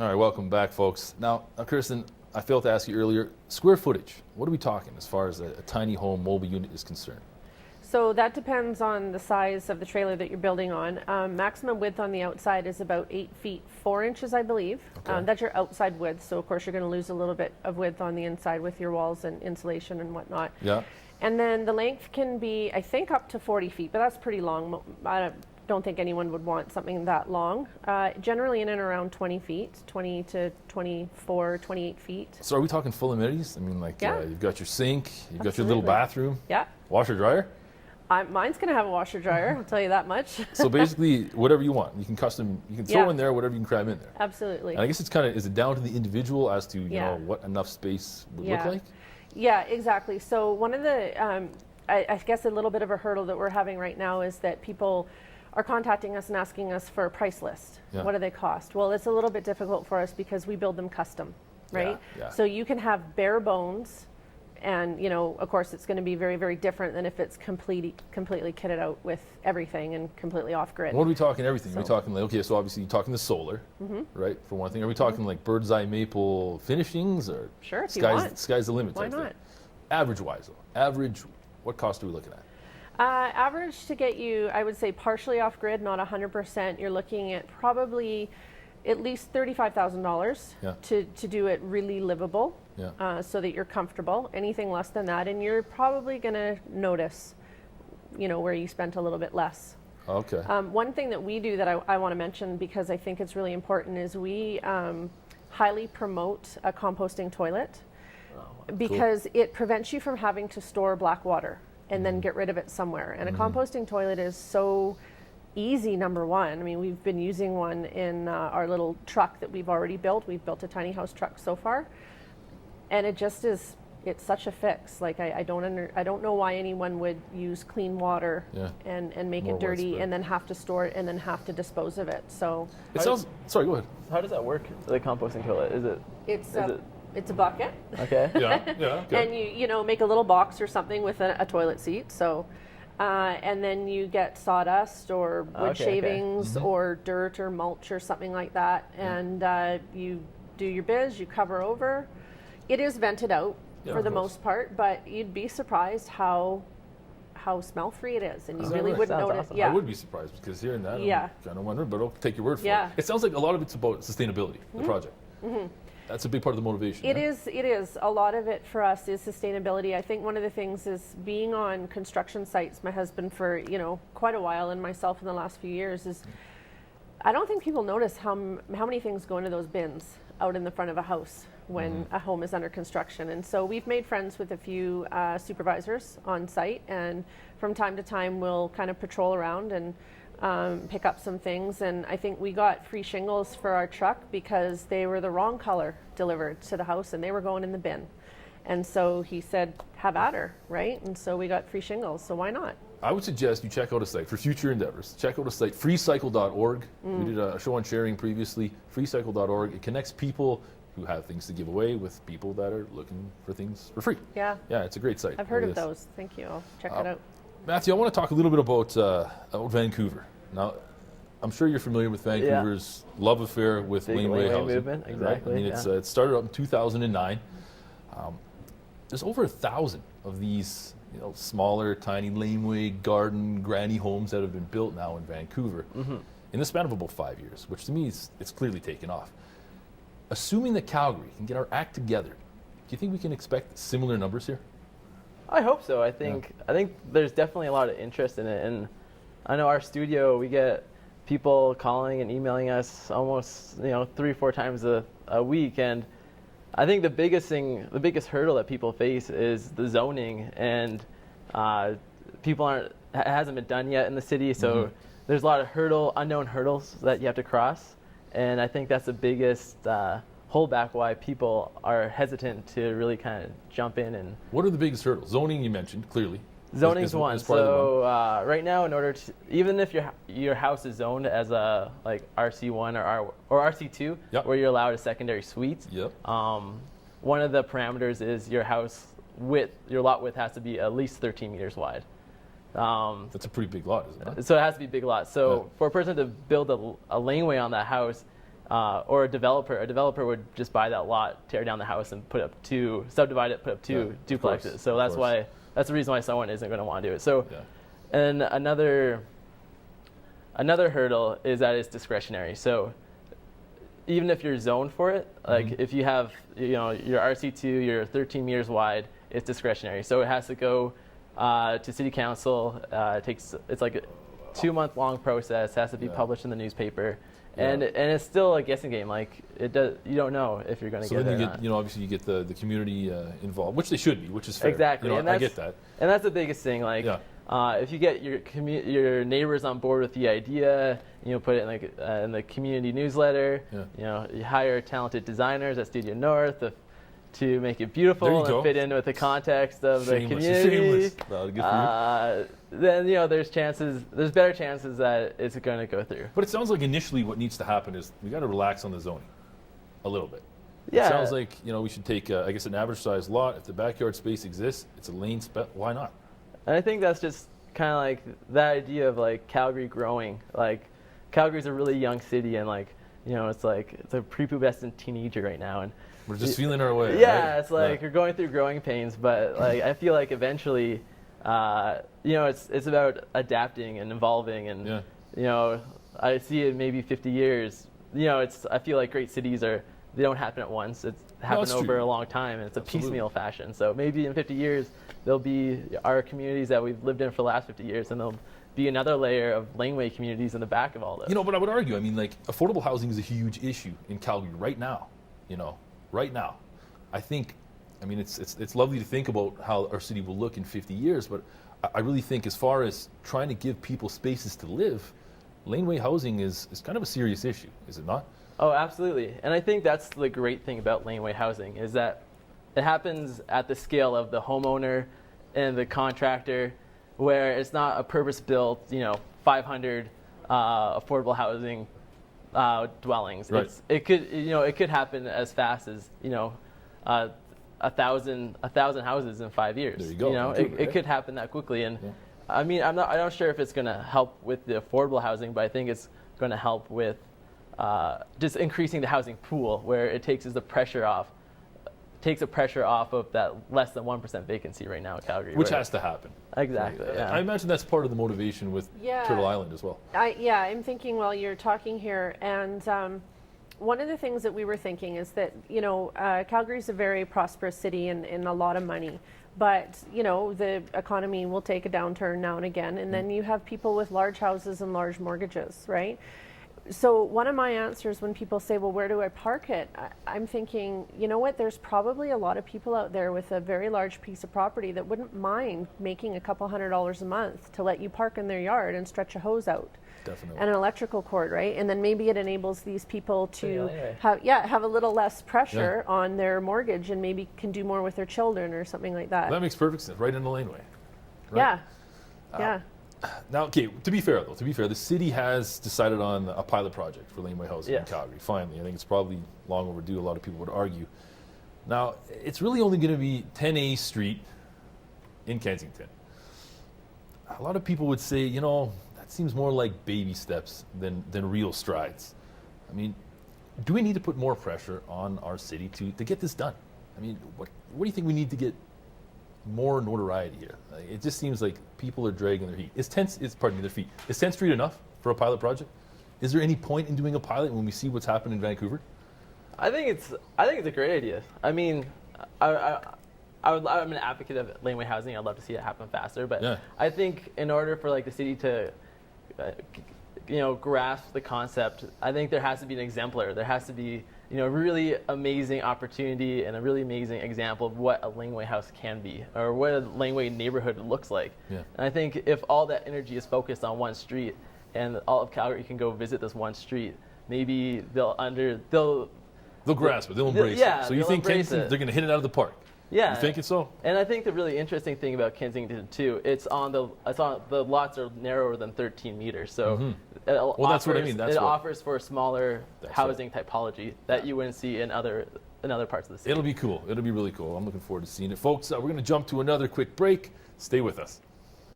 All right, welcome back, folks. Now, Kirsten, I failed to ask you earlier, square footage. What are we talking as far as a tiny home mobile unit is concerned? So that depends on the size of the trailer that you're building on. Maximum width on the outside is about 8 feet 4 inches, I believe. Okay. That's your outside width. So of course you're going to lose a little bit of width on the inside with your walls and insulation and whatnot. Yeah. And then the length can be, I think, up to 40 feet, but that's pretty long. I don't think anyone would want something that long. Generally in and around 20 feet, 20 to 24, 28 feet. So are we talking full amenities? I mean, like you've got your sink, you've got your little Absolutely. bathroom, Yeah. washer dryer. Mine's going to have a washer dryer, I'll tell you that much. So basically, whatever you want, you can throw in there whatever you can cram in there. Absolutely. And I guess it's is it down to the individual as to you know what enough space would look like? Yeah, exactly. So one of the, I guess a little bit of a hurdle that we're having right now is that people are contacting us and asking us for a price list. Yeah. What do they cost? Well, it's a little bit difficult for us because we build them custom, right? Yeah. So you can have bare bones, and you know, of course, it's going to be very, very different than if it's completely kitted out with everything and completely off grid. What are we talking? Everything? So, Are we talking like, okay, so obviously you're talking the solar, right? For one thing, are we talking like bird's eye maple finishings or Sure, if you want. sky's the limit? Why type thing? not? Average wise, though. Average, what cost are we looking at? Average to get you, I would say partially off grid, not 100%. You're looking at probably at least $35,000 to do it really livable, so that you're comfortable. Anything less than that, and you're probably going to notice, you know, where you spent a little bit less. Okay. One thing that we do that I want to mention because I think it's really important is we highly promote a composting toilet because it prevents you from having to store black water and then get rid of it somewhere. And a composting toilet is so easy, number one. I mean, we've been using one in our little truck that we've already built. We've built a tiny house truck so far. And it just is, it's such a fix. Like I don't know why anyone would use clean water and make More it dirty widespread. and then have to store it and then have to dispose of it. So It sounds. Sorry, go ahead. How does that work, the composting toilet? it's a bucket. Okay. Yeah. Okay. And you know, make a little box or something with a toilet seat. So, and then you get sawdust or wood shavings or dirt or mulch or something like that, and you do your biz. You cover over. It is vented out for the most part, but you'd be surprised how smell-free it is, and you really wouldn't Sounds notice. awesome. Yeah. I would be surprised because hearing that, I'm kind of wondering, but I'll take your word for Yeah. it. It sounds like a lot of it's about sustainability, the project. That's a big part of the motivation. It is. A lot of it for us is sustainability. I think one of the things is being on construction sites, my husband for, you know, quite a while, and myself in the last few years, is I don't think people notice how many things go into those bins out in the front of a house when a home is under construction. And so we've made friends with a few supervisors on site, and from time to time we'll kind of patrol around and pick up some things. And I think we got free shingles for our truck because they were the wrong color delivered to the house and they were going in the bin. And so he said, have at her, right? And so we got free shingles, so why not? I would suggest you check out a site for future endeavors. Check out a site, freecycle.org. We did a show on sharing previously, freecycle.org. It connects people who have things to give away with people that are looking for things for free. Yeah. Yeah, it's a great site. I've heard It of is. those. Thank you. I'll check it out. Matthew, I want to talk a little bit about Vancouver. Now, I'm sure you're familiar with Vancouver's love affair with Big laneway housing. movement, right? exactly. I mean, it started up in 2009. There's over 1,000 of these, you know, smaller, tiny laneway, garden, granny homes that have been built now in Vancouver in the span of about 5 years, which to me it's clearly taken off. Assuming that Calgary can get our act together, do you think we can expect similar numbers here? I hope so. I think there's definitely a lot of interest in it, and I know our studio, we get people calling and emailing us almost 3-4 times a week, and I think the biggest hurdle that people face is the zoning, and it hasn't been done yet in the city, so there's a lot of unknown hurdles that you have to cross, and I think that's the biggest holdback why people are hesitant to really kind of jump in. And what are the biggest hurdles? Zoning, you mentioned clearly. Zoning's one. So one. Right now, in order to, even if your house is zoned as a like RC1 or RC2, where you're allowed a secondary suite, one of the parameters is your lot width has to be at least 13 meters wide. That's a pretty big lot, isn't it? So it has to be a big lot. So for a person to build a laneway on that house, or a developer would just buy that lot, tear down the house, and subdivide it, put up two duplexes. So that's the reason why someone isn't going to want to do it. So, and another hurdle is that it's discretionary. So even if you're zoned for it, like if you have, your RC2, you're 13 meters wide, it's discretionary. So it has to go to city council. It's like a 2-month long process. Has to be published in the newspaper, and it's still a guessing game. Like you don't know if you're going to get it. So then obviously you get the community involved, which they should be, which is fair. Exactly, and I get that. And that's the biggest thing. Like if you get your neighbors on board with the idea, put it in the community newsletter. You hire talented designers at Studio North to make it beautiful and fit in with the context of the community. Then there's better chances that it's going to go through. But it sounds like initially what needs to happen is we got to relax on the zoning a little bit. Yeah. It sounds like we should take an average sized lot. If the backyard space exists, it's a lane why not? And I think that's just kind of like that idea of like Calgary growing. Like Calgary's a really young city, and it's a prepubescent teenager right now, and we're just feeling our way. Yeah, right? it's like you're going through growing pains, but I feel like eventually, it's about adapting and evolving, and I see it maybe 50 years. I feel like great cities they don't happen at once. It's happen over a long time, and it's a piecemeal fashion. So maybe in 50 years, there'll be our communities that we've lived in for the last 50 years, and there'll be another layer of laneway communities in the back of all this. But I would argue, affordable housing is a huge issue in Calgary right now. Right now. I think, it's lovely to think about how our city will look in 50 years, but I really think as far as trying to give people spaces to live, laneway housing is kind of a serious issue, is it not? Oh, absolutely. And I think that's the great thing about laneway housing is that it happens at the scale of the homeowner and the contractor, where it's not a purpose-built, 500 affordable housing dwellings. Right. It could happen as fast as 1,000 houses in 5 years. There you go. It could happen that quickly, and I'm not sure if it's going to help with the affordable housing, but I think it's going to help with just increasing the housing pool, where it takes the pressure off of that less than 1% vacancy right now in Calgary. Which has to happen. Exactly. I imagine that's part of the motivation with Turtle Island as well. I'm thinking while you're talking here, and one of the things that we were thinking is that, Calgary's a very prosperous city and a lot of money. But, the economy will take a downturn now and again. And then you have people with large houses and large mortgages, right? So one of my answers when people say, well, where do I park it? I'm thinking, you know what, there's probably a lot of people out there with a very large piece of property that wouldn't mind making a couple $100 a month to let you park in their yard and stretch a hose out. Definitely. And an electrical cord, right? And then maybe it enables these people to have a little less pressure on their mortgage and maybe can do more with their children or something like that. That makes perfect sense, right in the laneway. Right? Yeah. Now, okay, to be fair, the city has decided on a pilot project for laneway housing in Calgary, finally. I think it's probably long overdue, a lot of people would argue. Now, it's really only going to be 10A Street in Kensington. A lot of people would say, that seems more like baby steps than real strides. Do we need to put more pressure on our city to get this done? What do you think we need to get more notoriety here? It just seems like people are dragging their feet. Is 10th Street enough for a pilot project? Is there any point in doing a pilot when we see what's happened in Vancouver? I think it's a great idea. I'm an advocate of laneway housing. I'd love to see it happen faster, but I think in order for the city to grasp the concept, I think there has to be an exemplar. There has to be a really amazing opportunity and a really amazing example of what a laneway house can be, or what a laneway neighborhood looks like. And I think if all that energy is focused on one street, and all of Calgary can go visit this one street, maybe they'll grasp it, they'll embrace it. So you think Kensington, they're going to hit it out of the park? Yeah. You think it's so? And I think the really interesting thing about Kensington too, the lots are narrower than 13 meters. So that's what I mean. It offers for a smaller housing typology that you wouldn't see in other parts of the city. It'll be cool. It'll be really cool. I'm looking forward to seeing it. Folks, we're going to jump to another quick break. Stay with us.